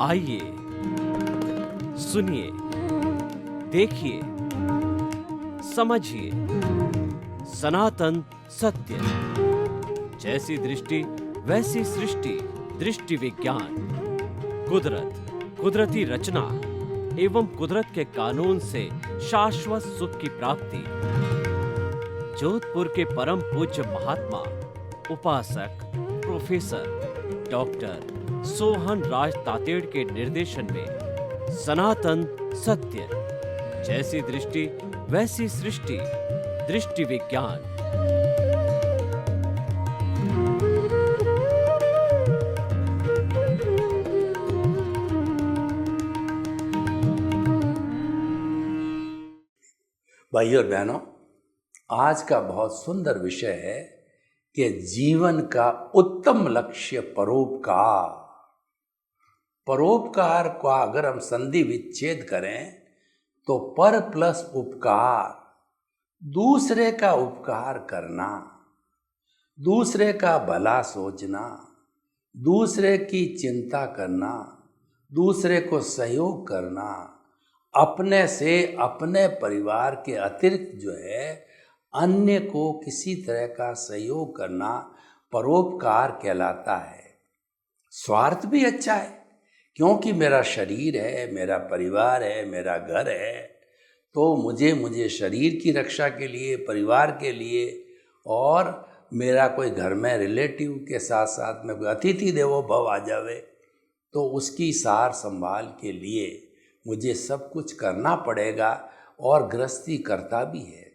आइए, सुनिए, देखिए, समझिए सनातन सत्य। जैसी दृष्टि वैसी सृष्टि, दृष्टि विज्ञान। कुदरत, कुदरती रचना एवं कुदरत के कानून से शाश्वत सुख की प्राप्ति। जोधपुर के परम पूज्य महात्मा उपासक प्रोफेसर डॉक्टर सोहन राज तातेड़ के निर्देशन में सनातन सत्य। जैसी दृष्टि वैसी सृष्टि, दृष्टि विज्ञान। भाइयों और बहनों, आज का बहुत सुंदर विषय है कि जीवन का उत्तम लक्ष्य परोपकार। परोपकार का अगर हम संधि विच्छेद करें तो पर प्लस उपकार, दूसरे का उपकार करना, दूसरे का भला सोचना, दूसरे की चिंता करना, दूसरे को सहयोग करना, अपने से अपने परिवार के अतिरिक्त जो है अन्य को किसी तरह का सहयोग करना परोपकार कहलाता है। स्वार्थ भी अच्छा है, क्योंकि मेरा शरीर है, मेरा परिवार है, मेरा घर है, तो मुझे शरीर की रक्षा के लिए, परिवार के लिए, और मेरा कोई घर में रिलेटिव के साथ साथ में कोई अतिथि देवो भव आ जावे तो उसकी सार संभाल के लिए मुझे सब कुछ करना पड़ेगा। और गृहस्थी करता भी है।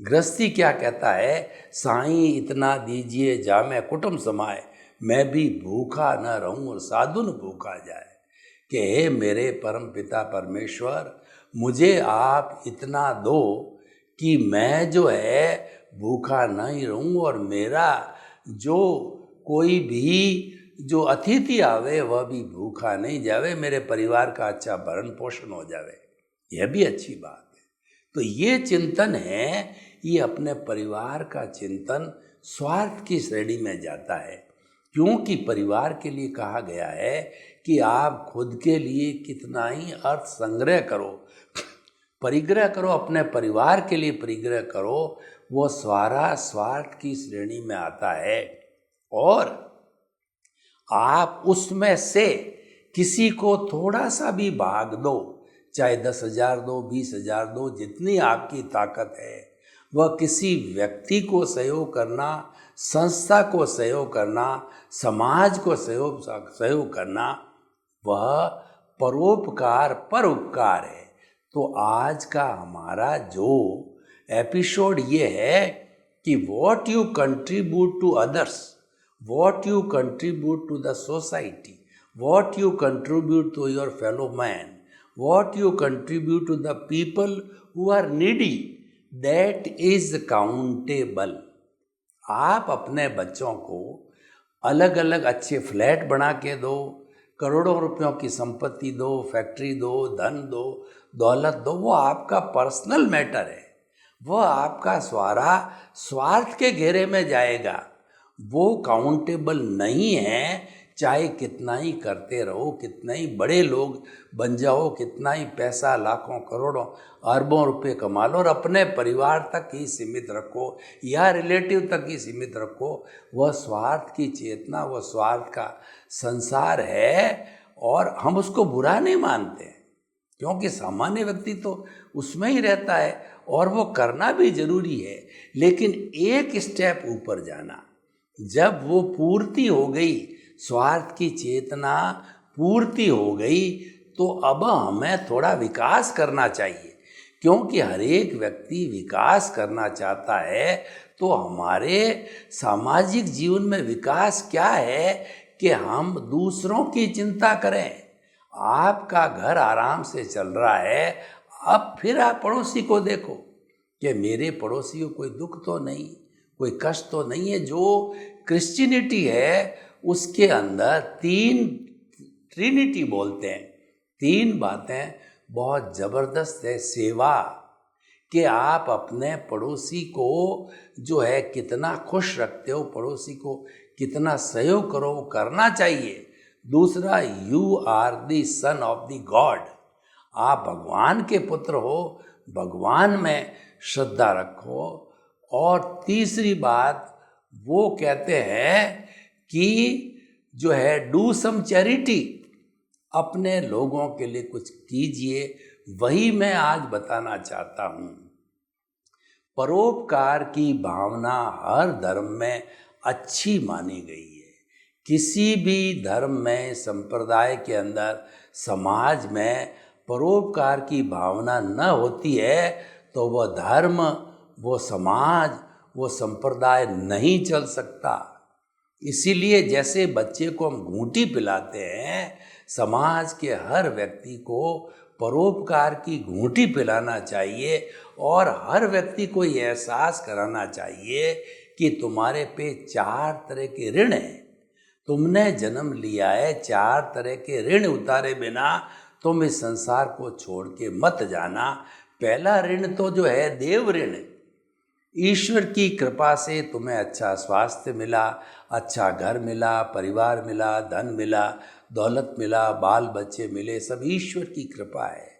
गृहस्थी क्या कहता है? साईं इतना दीजिए जामे कुटुंब समाए, मैं भी भूखा न रहूं और साधु न भूखा जाए। कि हे मेरे परम पिता परमेश्वर, मुझे आप इतना दो कि मैं जो है भूखा नहीं रहूं और मेरा जो कोई भी जो अतिथि आवे वह भी भूखा नहीं जावे, मेरे परिवार का अच्छा भरण पोषण हो जावे। यह भी अच्छी बात है। तो ये चिंतन है, ये अपने परिवार का चिंतन स्वार्थ की श्रेणी में जाता है, क्योंकि परिवार के लिए कहा गया है कि आप खुद के लिए कितना ही अर्थ संग्रह करो, परिग्रह करो, अपने परिवार के लिए परिग्रह करो, वो सारा स्वार्थ की श्रेणी में आता है। और आप उसमें से किसी को थोड़ा सा भी भाग दो, चाहे 10,000 दो, 20,000 दो, जितनी आपकी ताकत है, वह किसी व्यक्ति को सहयोग करना, संस्था को सहयोग करना, समाज को सहयोग करना, वह परोपकार पर उपकार है। तो आज का हमारा जो एपिसोड ये है कि what you contribute to others, what you contribute to the society, what you contribute to your fellow man, what you contribute to the people who are needy, that is countable. आप अपने बच्चों को अलग अलग अच्छे फ्लैट बना के दो, करोड़ों रुपयों की संपत्ति दो, फैक्ट्री दो, धन दो, दौलत दो, वो आपका पर्सनल मैटर है, वो आपका स्वार्थ के घेरे में जाएगा, वो काउंटेबल नहीं है। चाहे कितना ही करते रहो, कितना ही बड़े लोग बन जाओ, कितना ही पैसा लाखों करोड़ों अरबों रुपए कमा लो और अपने परिवार तक ही सीमित रखो या रिलेटिव तक ही सीमित रखो, वह स्वार्थ की चेतना, वह स्वार्थ का संसार है। और हम उसको बुरा नहीं मानते, क्योंकि सामान्य व्यक्ति तो उसमें ही रहता है और वो करना भी जरूरी है। लेकिन एक स्टेप ऊपर जाना, जब वो पूर्ति हो गई, स्वार्थ की चेतना पूर्ति हो गई, तो अब हमें थोड़ा विकास करना चाहिए, क्योंकि हर एक व्यक्ति विकास करना चाहता है। तो हमारे सामाजिक जीवन में विकास क्या है कि हम दूसरों की चिंता करें। आपका घर आराम से चल रहा है, अब फिर आप पड़ोसी को देखो कि मेरे पड़ोसी को कोई दुख तो नहीं, कोई कष्ट तो नहीं है। जो क्रिश्चियनिटी है उसके अंदर 3 ट्रिनिटी बोलते हैं, 3 बातें बहुत ज़बरदस्त है, सेवा, कि आप अपने पड़ोसी को जो है कितना खुश रखते हो, पड़ोसी को कितना सहयोग करो, वो करना चाहिए। दूसरा, you are the son of the god, आप भगवान के पुत्र हो, भगवान में श्रद्धा रखो। और तीसरी बात वो कहते हैं कि जो है डू सम चैरिटी, अपने लोगों के लिए कुछ कीजिए। वही मैं आज बताना चाहता हूँ। परोपकार की भावना हर धर्म में अच्छी मानी गई है। किसी भी धर्म में, संप्रदाय के अंदर, समाज में परोपकार की भावना न होती है तो वह धर्म, वो समाज, वो संप्रदाय नहीं चल सकता। इसीलिए जैसे बच्चे को हम घूंटी पिलाते हैं, समाज के हर व्यक्ति को परोपकार की घूंटी पिलाना चाहिए और हर व्यक्ति को ये एहसास कराना चाहिए कि तुम्हारे पे 4 तरह के ऋण हैं। तुमने जन्म लिया है, 4 तरह के ऋण उतारे बिना तुम इस संसार को छोड़ के मत जाना। पहला ऋण तो जो है देव ऋण। ईश्वर की कृपा से तुम्हें अच्छा स्वास्थ्य मिला, अच्छा घर मिला, परिवार मिला, धन मिला, दौलत मिला, बाल बच्चे मिले, सब ईश्वर की कृपा है।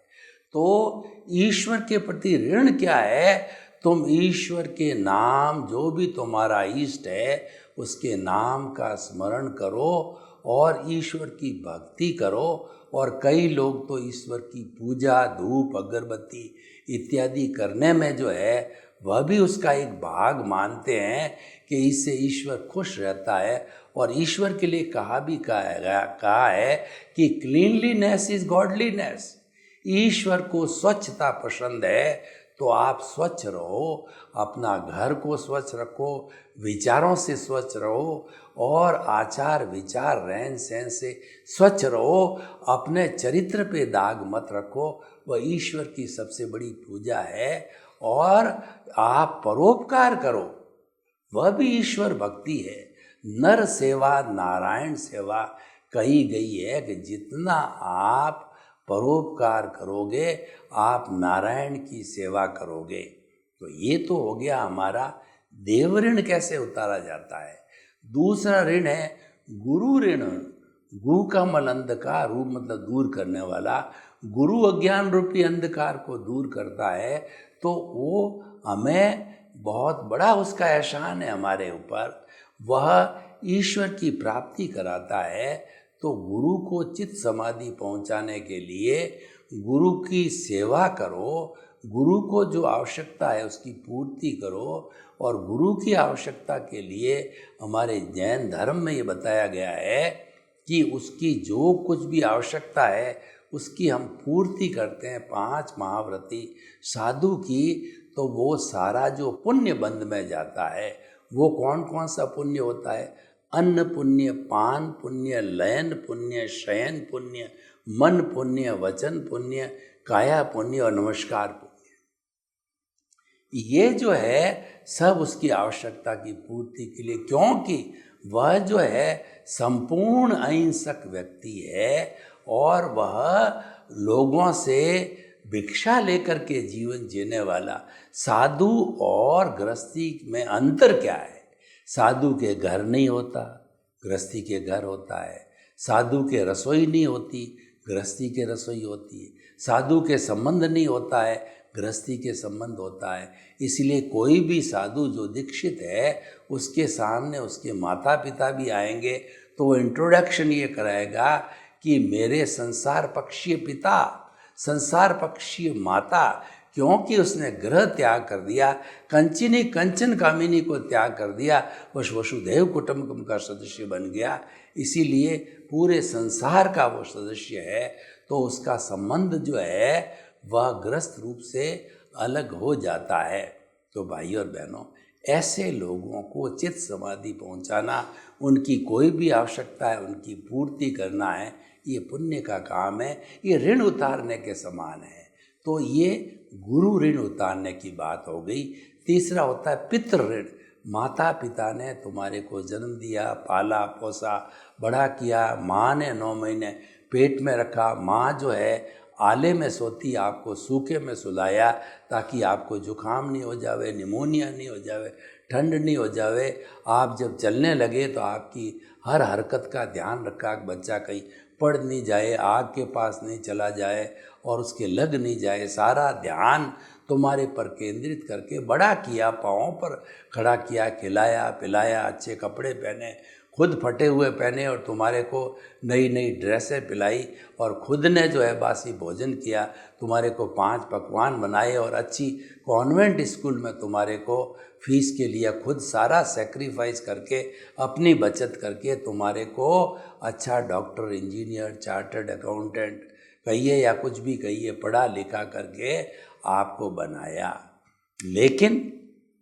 तो ईश्वर के प्रति ऋण क्या है? तुम ईश्वर के नाम, जो भी तुम्हारा इष्ट है, उसके नाम का स्मरण करो और ईश्वर की भक्ति करो। और कई लोग तो ईश्वर की पूजा, धूप, अगरबत्ती इत्यादि करने में जो है वह भी उसका एक भाग मानते हैं कि इससे ईश्वर खुश रहता है। और ईश्वर के लिए कहा है कि क्लीनलीनेस इज गॉडलीनेस। ईश्वर को स्वच्छता पसंद है, तो आप स्वच्छ रहो, अपना घर को स्वच्छ रखो, विचारों से स्वच्छ रहो और आचार विचार रहन सहन से स्वच्छ रहो। अपने चरित्र पे दाग मत रखो, वह ईश्वर की सबसे बड़ी पूजा है। और आप परोपकार करो, वह भी ईश्वर भक्ति है। नर सेवा नारायण सेवा कही गई है कि जितना आप परोपकार करोगे, आप नारायण की सेवा करोगे। तो ये तो हो गया हमारा देव ऋण कैसे उतारा जाता है। दूसरा ऋण है गुरु ऋण। गु का मल अंधकार, रू मतलब दूर करने वाला। गुरु अज्ञान रूपी अंधकार को दूर करता है, तो वो हमें बहुत बड़ा उसका एहसान है हमारे ऊपर। वह ईश्वर की प्राप्ति कराता है। तो गुरु को चित्त समाधि पहुंचाने के लिए गुरु की सेवा करो, गुरु को जो आवश्यकता है उसकी पूर्ति करो। और गुरु की आवश्यकता के लिए हमारे जैन धर्म में ये बताया गया है कि उसकी जो कुछ भी आवश्यकता है उसकी हम पूर्ति करते हैं। 5 महाव्रती साधु की, तो वो सारा जो पुण्य बंद में जाता है, वो कौन कौन सा पुण्य होता है? अन्न पुण्य, पान पुण्य, लयन पुण्य, शयन पुण्य, मन पुण्य, वचन पुण्य, काया पुण्य और नमस्कार पुण्य। ये जो है सब उसकी आवश्यकता की पूर्ति के लिए, क्योंकि वह जो है संपूर्ण अहिंसक व्यक्ति है और वह लोगों से भिक्षा लेकर के जीवन जीने वाला। साधु और गृहस्थी में अंतर क्या है? साधु के घर नहीं होता, गृहस्थी के घर होता है। साधु के रसोई नहीं होती, गृहस्थी के रसोई होती है। साधु के संबंध नहीं होता है, गृहस्थी के संबंध होता है। इसलिए कोई भी साधु जो दीक्षित है, उसके सामने उसके माता पिता भी आएंगे तो वो इंट्रोडक्शन ये कराएगा कि मेरे संसार पक्षीय पिता, संसार पक्षीय माता, क्योंकि उसने ग्रह त्याग कर दिया, कंचिनी कंचन कामिनी को त्याग कर दिया, वसुधैव कुटुंबकम का सदस्य बन गया। इसीलिए पूरे संसार का वो सदस्य है। तो उसका संबंध जो है वह ग्रस्त रूप से अलग हो जाता है। तो भाई और बहनों, ऐसे लोगों को चित्त समाधि पहुंचाना, उनकी कोई भी आवश्यकता है उनकी पूर्ति करना है, ये पुण्य का काम है। ये ऋण उतारने के समान है। तो ये गुरु ऋण उतारने की बात हो गई। तीसरा होता है पितृ ऋण। माता पिता ने तुम्हारे को जन्म दिया, पाला पोसा, बड़ा किया, माँ ने 9 महीने पेट में रखा, माँ जो है आले में सोती आपको सूखे में सुलाया ताकि आपको जुकाम नहीं हो जावे, निमोनिया नहीं हो जावे, ठंड नहीं हो जावे। आप जब चलने लगे तो आपकी हर हरकत का ध्यान रखा कि बच्चा कहीं पड़ नहीं जाए, आग के पास नहीं चला जाए और उसके लग नहीं जाए। सारा ध्यान तुम्हारे पर केंद्रित करके बड़ा किया, पाँव पर खड़ा किया, खिलाया पिलाया, अच्छे कपड़े पहने, खुद फटे हुए पहने और तुम्हारे को नई नई ड्रेसें पिलाई, और खुद ने जो है बासी भोजन किया, तुम्हारे को 5 पकवान बनाए और अच्छी कॉन्वेंट स्कूल में तुम्हारे को फीस के लिए खुद सारा सेक्रीफाइस करके अपनी बचत करके तुम्हारे को अच्छा डॉक्टर, इंजीनियर, चार्टर्ड अकाउंटेंट कहिए या कुछ भी कहिए, पढ़ा लिखा करके आपको बनाया। लेकिन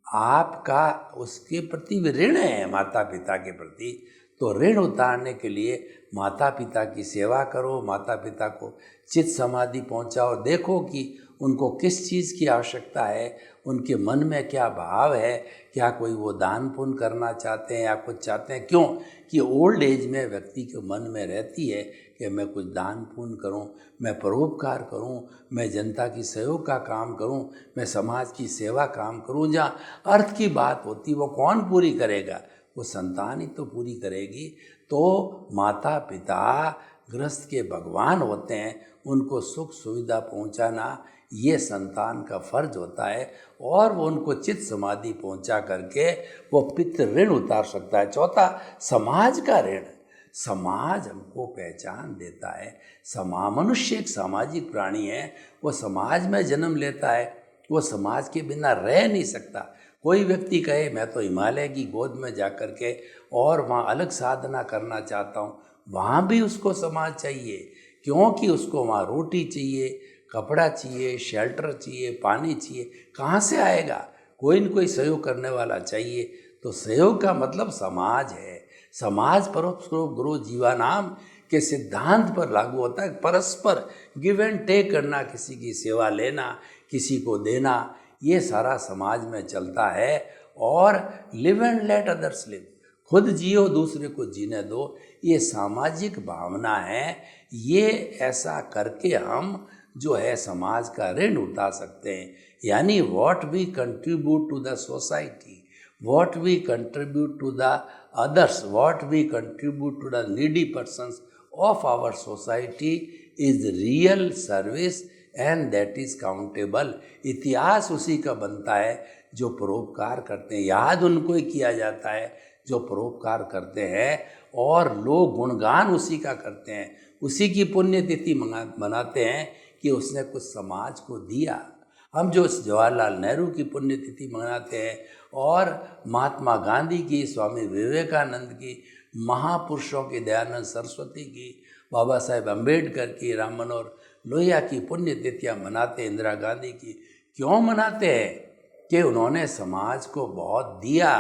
आपका उसके प्रति भी ऋण है, माता पिता के प्रति। तो ऋण उतारने के लिए माता पिता की सेवा करो, माता पिता को चित समाधि पहुंचाओ, देखो कि उनको किस चीज़ की आवश्यकता है, उनके मन में क्या भाव है, क्या कोई वो दान पुण्य करना चाहते हैं या कुछ चाहते हैं। क्यों कि ओल्ड एज में व्यक्ति के मन में रहती है कि मैं कुछ दान पुण्य करूं, मैं परोपकार करूं, मैं जनता की सहयोग का काम करूं, मैं समाज की सेवा काम करूं। जहाँ अर्थ की बात होती वो कौन पूरी करेगा, वो संतान ही तो पूरी करेगी। तो माता पिता गृहस्थ के भगवान होते हैं, उनको सुख सुविधा पहुंचाना ये संतान का फर्ज होता है, और वो उनको चित्त समाधि पहुंचा करके वो पितृ ऋण उतार सकता है। चौथा, समाज का ऋण। समाज हमको पहचान देता है। मनुष्य एक सामाजिक प्राणी है, वो समाज में जन्म लेता है, वो समाज के बिना रह नहीं सकता। कोई व्यक्ति कहे मैं तो हिमालय की गोद में जा कर के और वहाँ अलग साधना करना चाहता हूँ, वहाँ भी उसको समाज चाहिए, क्योंकि उसको वहाँ रोटी चाहिए, कपड़ा चाहिए, शेल्टर चाहिए, पानी चाहिए। कहाँ से आएगा? कोई न कोई सहयोग करने वाला चाहिए। तो सहयोग का मतलब समाज है। समाज परोपकार गुरु जीवानाम के सिद्धांत पर लागू होता है। परस्पर गिव एंड टेक करना, किसी की सेवा लेना, किसी को देना, ये सारा समाज में चलता है। और live and let others live, खुद जियो दूसरे को जीने दो, ये सामाजिक भावना है। ये ऐसा करके हम जो है समाज का ऋण उतार सकते हैं। यानी what we contribute to the society, what we contribute to the others, what we contribute to the needy persons of our society is real service and that is countable। इतिहास उसी का बनता है जो परोपकार करते हैं। याद उनको ही किया जाता है जो परोपकार करते हैं, और लोग गुणगान उसी का करते हैं, उसी की पुण्यतिथि मनाते हैं कि उसने कुछ समाज को दिया। हम जो जवाहरलाल नेहरू की पुण्यतिथि मनाते हैं, और महात्मा गांधी की, स्वामी विवेकानंद की, महापुरुषों की, दयानंद सरस्वती की, बाबा साहेब अम्बेडकर की, राम मनोहर लोहिया की पुण्यतिथियाँ मनाते, इंदिरा गांधी की क्यों मनाते हैं? कि उन्होंने समाज को बहुत दिया।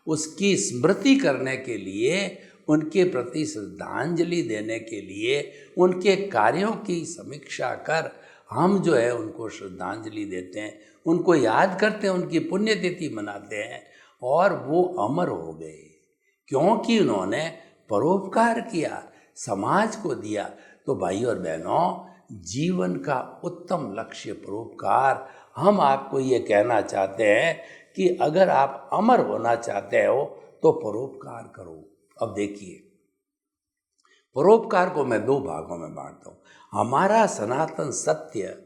उसकी स्मृति करने के लिए, उनके प्रति श्रद्धांजलि देने के लिए, उनके कार्यों की समीक्षा कर हम जो है उनको श्रद्धांजलि देते हैं, उनको याद करते हैं, उनकी पुण्यतिथि मनाते हैं। और वो अमर हो गए क्योंकि उन्होंने परोपकार किया, समाज को दिया। तो भाई और बहनों, जीवन का उत्तम लक्ष्य परोपकार। हम आपको ये कहना चाहते हैं कि अगर आप अमर होना चाहते हो तो परोपकार करो। अब देखिए, परोपकार को मैं 2 भागों में बांटता हूँ। हमारा सनातन सत्य,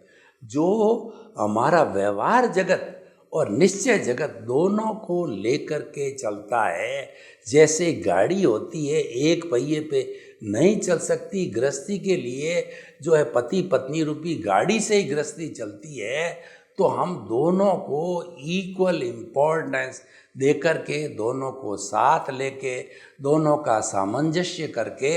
जो हमारा व्यवहार जगत और निश्चय जगत दोनों को लेकर के चलता है। जैसे गाड़ी होती है, एक पहिए पे नहीं चल सकती, गृहस्थी के लिए जो है पति पत्नी रूपी गाड़ी से ही गृहस्थी चलती है। तो हम दोनों को इक्वल इम्पोर्टेंस दे करके, दोनों को साथ लेके, दोनों का सामंजस्य करके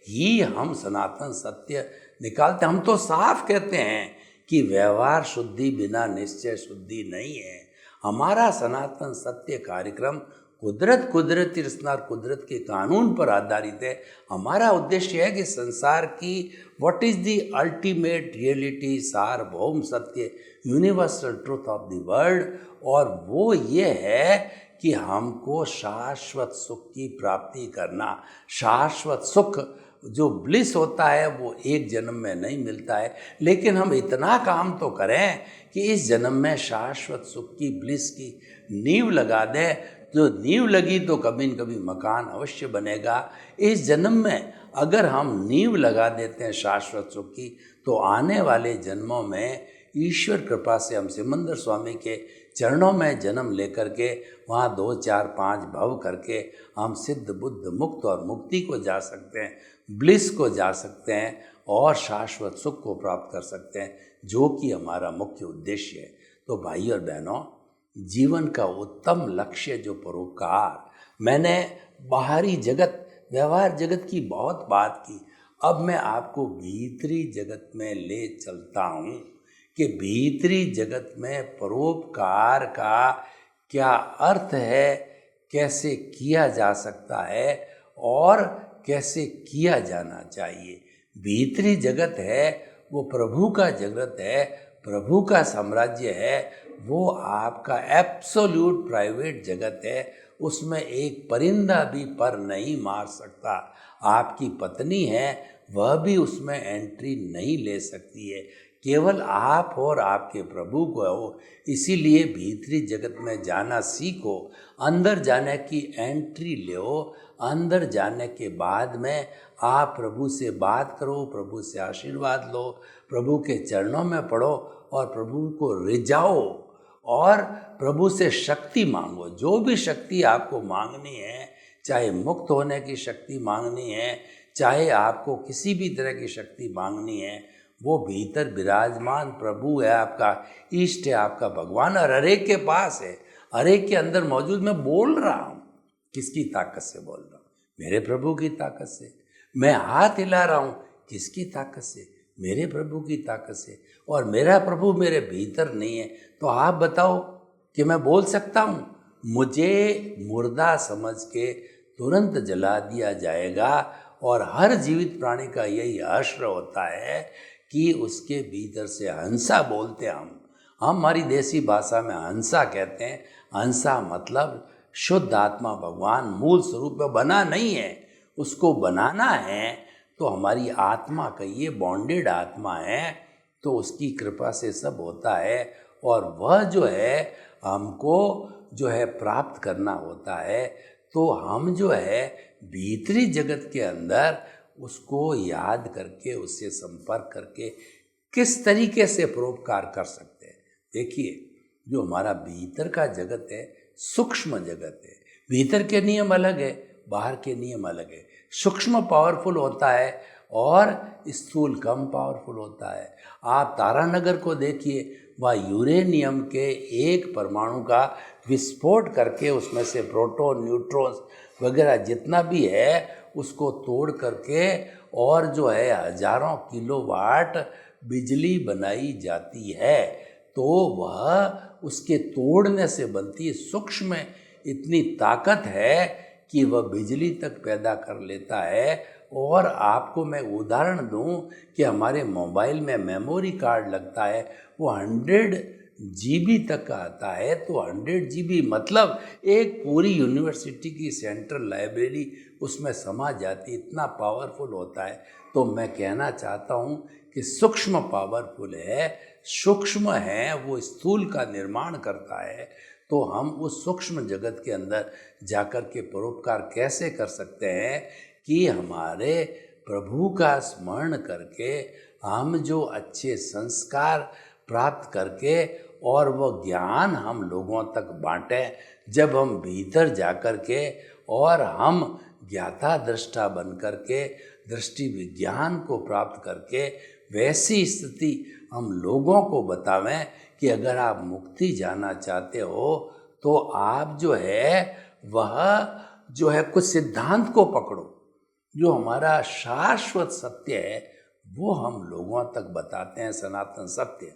ही हम सनातन सत्य निकालते। हम तो साफ कहते हैं कि व्यवहार शुद्धि बिना निश्चय शुद्धि नहीं है। हमारा सनातन सत्य कार्यक्रम कुदरती रचना और कुदरत के कानून पर आधारित है। हमारा उद्देश्य है कि संसार की what is the ultimate reality, सार्वभौम सत्य, universal truth of the world, और वो ये है कि हमको शाश्वत सुख की प्राप्ति करना। शाश्वत सुख जो ब्लिस होता है वो एक जन्म में नहीं मिलता है, लेकिन हम इतना काम तो करें कि इस जन्म में शाश्वत सुख की, ब्लिस की नींव लगा दें। जो नींव लगी तो कभी न कभी मकान अवश्य बनेगा। इस जन्म में अगर हम नींव लगा देते हैं शाश्वत सुख की, तो आने वाले जन्मों में ईश्वर कृपा से हम सिमंदर स्वामी के चरणों में जन्म लेकर के वहाँ 2, 4, 5 भव करके हम सिद्ध बुद्ध मुक्त और मुक्ति को जा सकते हैं, ब्लिस को जा सकते हैं और शाश्वत सुख को प्राप्त कर सकते हैं, जो कि हमारा मुख्य उद्देश्य है। तो भाई और बहनों, जीवन का उत्तम लक्ष्य जो परोपकार, मैंने बाहरी जगत, व्यवहार जगत की बहुत बात की, अब मैं आपको भीतरी जगत में ले चलता हूँ कि भीतरी जगत में परोपकार का क्या अर्थ है, कैसे किया जा सकता है और कैसे किया जाना चाहिए। भीतरी जगत है वो प्रभु का जगत है, प्रभु का साम्राज्य है, वो आपका एब्सोल्यूट प्राइवेट जगत है। उसमें एक परिंदा भी पर नहीं मार सकता। आपकी पत्नी है, वह भी उसमें एंट्री नहीं ले सकती है, केवल आप और आपके प्रभु को हो। इसीलिए भीतरी जगत में जाना सीखो, अंदर जाने की एंट्री लो। अंदर जाने के बाद में आप प्रभु से बात करो, प्रभु से आशीर्वाद लो, प्रभु के चरणों में पढ़ो और प्रभु को रिझाओ और प्रभु से शक्ति मांगो। जो भी शक्ति आपको मांगनी है, चाहे मुक्त होने की शक्ति मांगनी है, चाहे आपको किसी भी तरह की शक्ति मांगनी है, वो भीतर विराजमान प्रभु है, आपका इष्ट है, आपका भगवान, और हरेक के पास है, हरेक के अंदर मौजूद। मैं बोल रहा हूँ, किसकी ताकत से बोल रहा हूँ? मेरे प्रभु की ताकत से। मैं हाथ हिला रहा हूँ, किसकी ताकत से? मेरे प्रभु की ताकत से। और मेरा प्रभु मेरे भीतर नहीं है तो आप बताओ कि मैं बोल सकता हूँ? मुझे मुर्दा समझ के तुरंत जला दिया जाएगा। और हर जीवित प्राणी का यही आश्रय होता है कि उसके भीतर से हंसा बोलते हैं हम हमारी देसी भाषा में हंसा कहते हैं। हंसा मतलब शुद्ध आत्मा भगवान मूल स्वरूप में बना नहीं है, उसको बनाना है तो हमारी आत्मा का ये बॉन्डेड आत्मा है, तो उसकी कृपा से सब होता है। और वह जो है हमको जो है प्राप्त करना होता है, तो हम जो है भीतरी जगत के अंदर उसको याद करके, उससे संपर्क करके किस तरीके से परोपकार कर सकते हैं। देखिए, जो हमारा भीतर का जगत है सूक्ष्म जगत है। भीतर के नियम अलग है, बाहर के नियम अलग है। सूक्ष्म पावरफुल होता है और स्थूल कम पावरफुल होता है। आप तारानगर को देखिए, वह यूरेनियम के एक परमाणु का विस्फोट करके उसमें से प्रोटॉन, न्यूट्रॉन्स वगैरह जितना भी है उसको तोड़ करके और जो है हजारों किलोवाट बिजली बनाई जाती है। तो वह उसके तोड़ने से बनती है। सूक्ष्म में इतनी ताकत है कि वह बिजली तक पैदा कर लेता है। और आपको मैं उदाहरण दूं कि हमारे मोबाइल में मेमोरी कार्ड लगता है, वो 100 GB तक का आता है। तो 100 GB मतलब एक पूरी यूनिवर्सिटी की सेंट्रल लाइब्रेरी उसमें समा जाती, इतना पावरफुल होता है। तो मैं कहना चाहता हूँ कि सूक्ष्म पावरफुल है, सूक्ष्म है वो स्थूल का निर्माण करता है। तो हम उस सूक्ष्म जगत के अंदर जाकर के परोपकार कैसे कर सकते हैं कि हमारे प्रभु का स्मरण करके हम जो अच्छे संस्कार प्राप्त करके और वो ज्ञान हम लोगों तक बांटें। जब हम भीतर जाकर के और हम ज्ञाता दृष्टा बन करके दृष्टि विज्ञान को प्राप्त करके वैसी स्थिति हम लोगों को बतावें कि अगर आप मुक्ति जाना चाहते हो तो आप जो है वह जो है कुछ सिद्धांत को पकड़ो, जो हमारा शाश्वत सत्य है वो हम लोगों तक बताते हैं। सनातन सत्य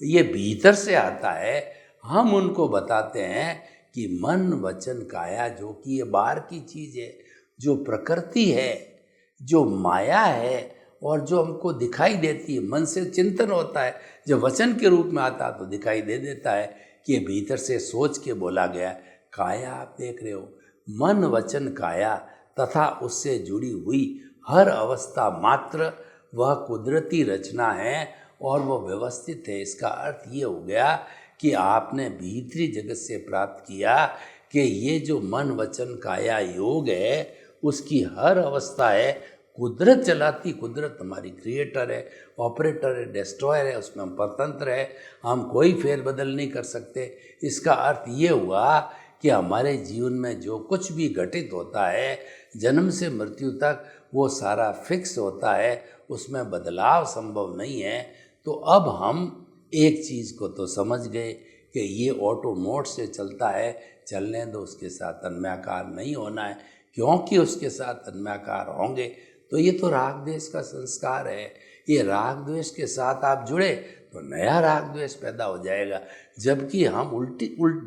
ये भीतर से आता है, हम उनको बताते हैं कि मन वचन काया, जो कि ये बाहर की चीज़ है, जो प्रकृति है, जो माया है और जो हमको दिखाई देती है। मन से चिंतन होता है, जब वचन के रूप में आता तो दिखाई दे देता है कि ये भीतर से सोच के बोला गया। काया आप देख रहे हो, मन वचन काया तथा उससे जुड़ी हुई हर अवस्था मात्र वह कुदरती रचना है और वह व्यवस्थित है। इसका अर्थ ये हो गया कि आपने भीतरी जगत से प्राप्त किया कि ये जो मन वचन काया योग है उसकी हर अवस्था है कुदरत चलाती। कुदरत हमारी क्रिएटर है, ऑपरेटर है, डिस्ट्रॉयर है, उसमें हम स्वतंत्र है, हम कोई फेरबदल नहीं कर सकते। इसका अर्थ ये हुआ कि हमारे जीवन में जो कुछ भी घटित होता है जन्म से मृत्यु तक वो सारा फिक्स होता है, उसमें बदलाव संभव नहीं है। तो अब हम एक चीज़ को तो समझ गए कि ये ऑटो मोड से चलता है, चलने दो, उसके साथ तन्मयाकार नहीं होना है, क्योंकि उसके साथ तन्मयाकार होंगे तो ये तो राग द्वेष का संस्कार है। ये राग द्वेष के साथ आप जुड़े तो नया राग द्वेष पैदा हो जाएगा। जबकि हम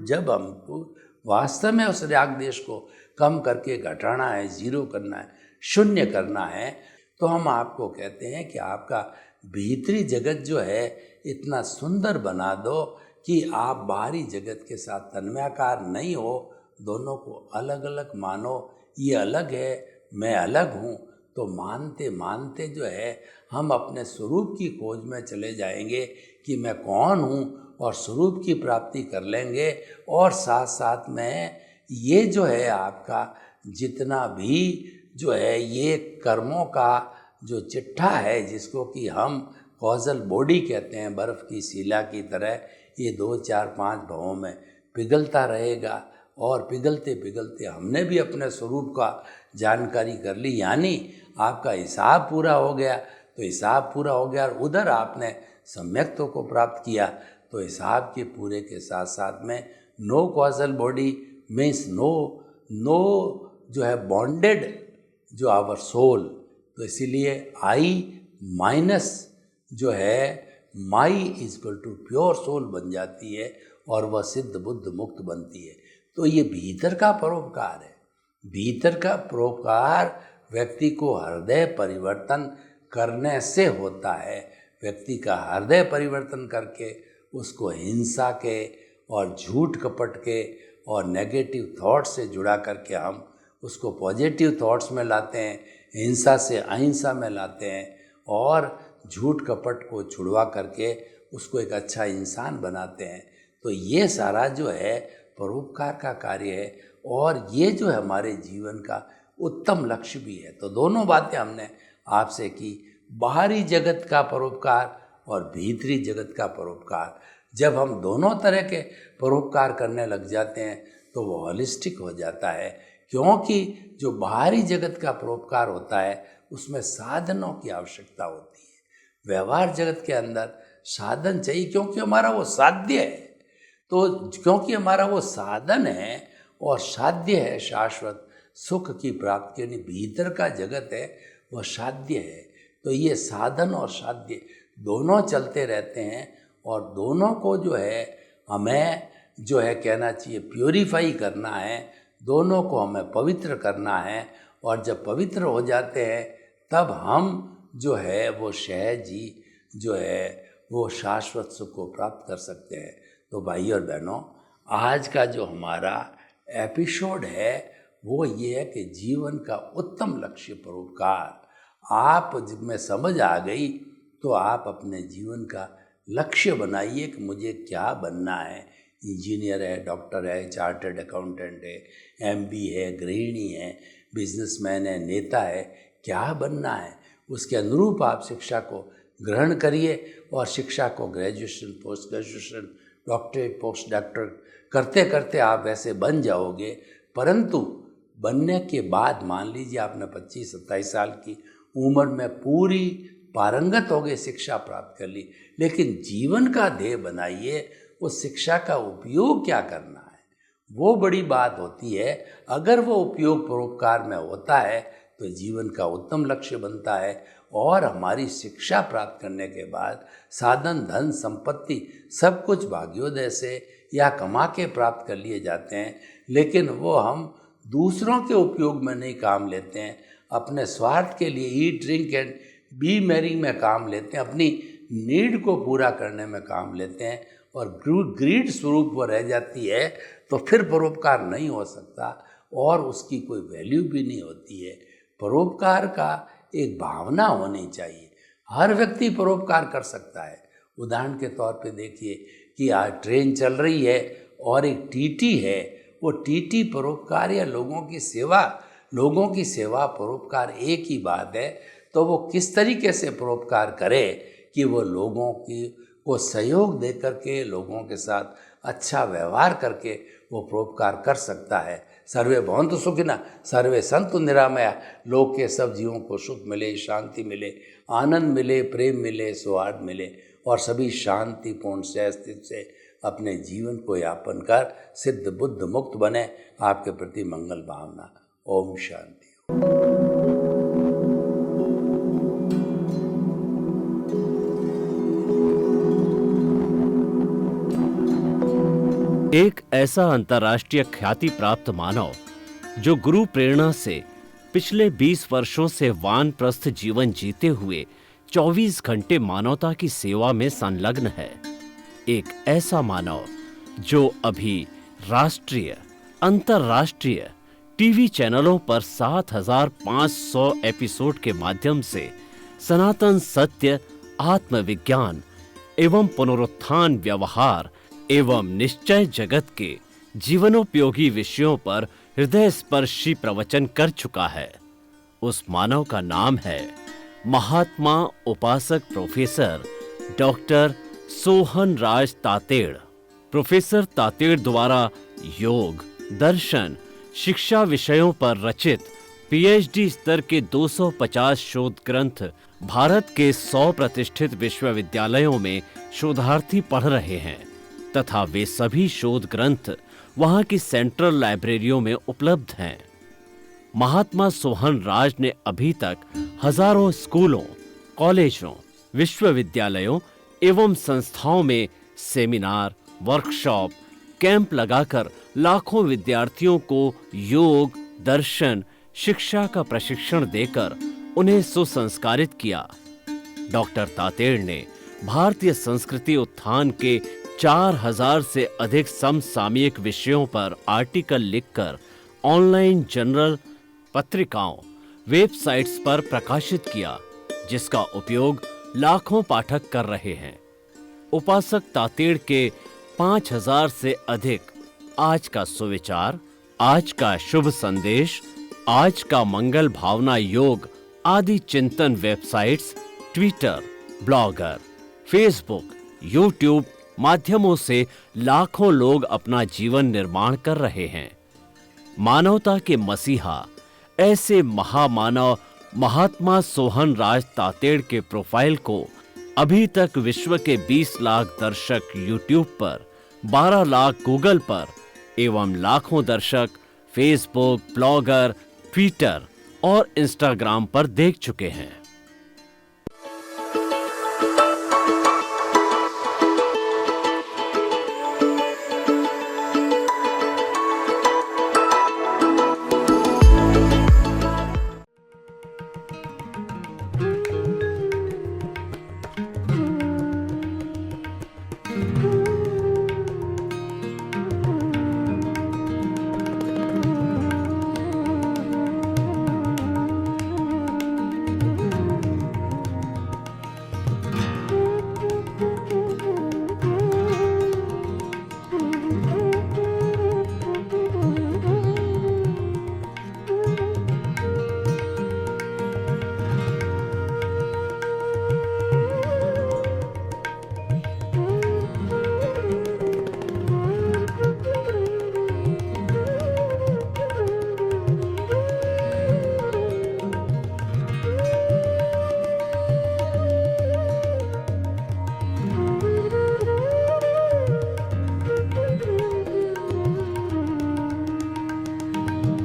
जब हमको वास्तव में उस राग द्वेष को कम करके घटाना है, जीरो करना है, शून्य करना है, तो हम आपको कहते हैं कि आपका भीतरी जगत जो है इतना सुंदर बना दो कि आप बाहरी जगत के साथ तन्मयाकार नहीं हो, दोनों को अलग अलग मानो। ये अलग है, मैं अलग हूँ, तो मानते मानते जो है हम अपने स्वरूप की खोज में चले जाएंगे कि मैं कौन हूँ, और स्वरूप की प्राप्ति कर लेंगे। और साथ साथ में ये जो है आपका जितना भी जो है ये कर्मों का जो चिट्ठा है, जिसको कि हम कॉजल बॉडी कहते हैं, बर्फ़ की शिला की तरह ये 2 4 5 भावों में पिघलता रहेगा। और पिघलते पिघलते हमने भी अपने स्वरूप का जानकारी कर ली, यानी आपका हिसाब पूरा हो गया। तो हिसाब पूरा हो गया और उधर आपने सम्यक्त्व को प्राप्त किया। तो हिसाब के पूरे के साथ साथ में no causal body means no जो है बॉन्डेड जो आवर सोल। तो इसीलिए आई माइनस जो है my is equal to pure soul बन जाती है और वह सिद्ध बुद्ध मुक्त बनती है। तो ये भीतर का परोपकार है। भीतर का परोपकार व्यक्ति को हृदय परिवर्तन करने से होता है। व्यक्ति का हृदय परिवर्तन करके उसको हिंसा के और झूठ कपट के और नेगेटिव थॉट्स से जुड़ा करके हम उसको पॉजिटिव थॉट्स में लाते हैं, हिंसा से अहिंसा में लाते हैं और झूठ कपट को छुड़वा करके उसको एक अच्छा इंसान बनाते हैं। तो ये सारा जो है परोपकार का कार्य है और ये जो है हमारे जीवन का उत्तम लक्ष्य भी है। तो दोनों बातें हमने आपसे की, बाहरी जगत का परोपकार और भीतरी जगत का परोपकार। जब हम दोनों तरह के परोपकार करने लग जाते हैं तो वो होलिस्टिक हो जाता है, क्योंकि जो बाहरी जगत का परोपकार होता है उसमें साधनों की आवश्यकता होती है। व्यवहार जगत के अंदर साधन चाहिए, क्योंकि हमारा वो साध्य है। तो क्योंकि हमारा वो साधन है और साध्य है शाश्वत सुख की प्राप्ति, यानी भीतर का जगत है वह साध्य है। तो ये साधन और साध्य दोनों चलते रहते हैं और दोनों को जो है हमें जो है कहना चाहिए प्योरीफाई करना है, दोनों को हमें पवित्र करना है। और जब पवित्र हो जाते हैं तब हम जो है वो सहज ही जो है वो शाश्वत सुख को प्राप्त कर सकते हैं। तो भाई और बहनों, आज का जो हमारा एपिसोड है वो ये है कि जीवन का उत्तम लक्ष्य परोपकार। आप में समझ आ गई तो आप अपने जीवन का लक्ष्य बनाइए कि मुझे क्या बनना है। इंजीनियर है, डॉक्टर है, चार्टर्ड अकाउंटेंट है, एमबी है, गृहिणी है, बिजनेसमैन है, नेता है, क्या बनना है उसके अनुरूप आप शिक्षा को ग्रहण करिए और शिक्षा को graduation, post graduation, doctorate, post doctor करते करते आप वैसे बन जाओगे। परंतु बनने के बाद मान लीजिए आपने 25-27 साल की उम्र में पूरी पारंगत हो गए, शिक्षा प्राप्त कर ली, लेकिन जीवन का ध्येय बनाइए उस शिक्षा का उपयोग क्या करना है, वो बड़ी बात होती है। अगर वो उपयोग परोपकार में होता है तो जीवन का उत्तम लक्ष्य बनता है। और हमारी शिक्षा प्राप्त करने के बाद साधन, धन, संपत्ति सब कुछ भाग्योदय से या कमा के प्राप्त कर लिए जाते हैं, लेकिन वो हम दूसरों के उपयोग में नहीं काम लेते हैं, अपने स्वार्थ के लिए ईट, ड्रिंक एंड बी मैरी में काम लेते हैं, अपनी नीड को पूरा करने में काम लेते हैं और ग्रीड स्वरूप वो रह जाती है तो फिर परोपकार नहीं हो सकता और उसकी कोई वैल्यू भी नहीं होती है। परोपकार का एक भावना होनी चाहिए। हर व्यक्ति परोपकार कर सकता है। उदाहरण के तौर पे देखिए कि आज ट्रेन चल रही है और एक टीटी है, वो टीटी परोपकार या लोगों की सेवा परोपकार एक ही बात है। तो वो किस तरीके से परोपकार करे कि वो लोगों को सहयोग दे करके, लोगों के साथ अच्छा व्यवहार करके वो परोपकार कर सकता है। सर्वे भवन्तु सुखिनः, सर्वे सन्तु निरामया। लोक के सब जीवों को सुख मिले, शांति मिले, आनंद मिले, प्रेम मिले, सौहार्द मिले और सभी शांतिपूर्ण से स्थिति से अपने जीवन को यापन कर सिद्ध बुद्ध मुक्त बने। आपके प्रति मंगल भावना। ओम शांति। एक ऐसा अंतर्राष्ट्रीय ख्याति प्राप्त मानव जो गुरु प्रेरणा से पिछले 20 वर्षों से वानप्रस्थ जीवन जीते हुए 24 घंटे मानवता की सेवा में संलग्न है। एक ऐसा मानव जो अभी राष्ट्रीय, अंतर्राष्ट्रीय टीवी चैनलों पर 7,500 एपिसोड के माध्यम से सनातन सत्य, आत्मविज्ञान एवं पुनरुत्थान व्यवहार एवं निश्चय जगत के जीवनोपयोगी विषयों पर हृदय स्पर्शी प्रवचन कर चुका है। उस मानव का नाम है महात्मा उपासक प्रोफेसर डॉक्टर सोहन राज तातेड़। प्रोफेसर तातेड़ द्वारा योग, दर्शन, शिक्षा विषयों पर रचित पीएचडी स्तर के 250 शोध ग्रंथ भारत के 100 प्रतिष्ठित विश्वविद्यालयों में शोधार्थी पढ़ रहे हैं तथा वे सभी शोध ग्रंथ वहां की सेंट्रल लाइब्रेरियों में उपलब्ध हैं। महात्मा सोहन राज ने अभी तक हजारों स्कूलों, कॉलेजों, विश्वविद्यालयों एवं संस्थाओं में सेमिनार, वर्कशॉप, कैंप लगाकर लाखों विद्यार्थियों को योग, दर्शन, शिक्षा का प्रशिक्षण देकर उन्हें सुसंस्कारित किया। डॉक्टर तातेड़ ने भारतीय संस्कृति उत्थान के 4000 से अधिक समसामयिक विषयों पर आर्टिकल लिखकर ऑनलाइन जर्नल, पत्रिकाओं, वेबसाइट्स पर प्रकाशित किया, जिसका उपयोग लाखों पाठक कर रहे हैं। उपासक तातेड़ के 5000 से अधिक आज का सुविचार, आज का शुभ संदेश, आज का मंगल भावना योग आदि चिंतन websites, Twitter, blogger, Facebook, YouTube माध्यमों से लाखों लोग अपना जीवन निर्माण कर रहे हैं। मानवता के मसीहा ऐसे महामानव महात्मा सोहन राज तातेड़ के प्रोफाइल को अभी तक विश्व के 20 लाख दर्शक यूट्यूब पर, 12 लाख गूगल पर एवं लाखों दर्शक फेसबुक, ब्लॉगर, ट्विटर और इंस्टाग्राम पर देख चुके हैं।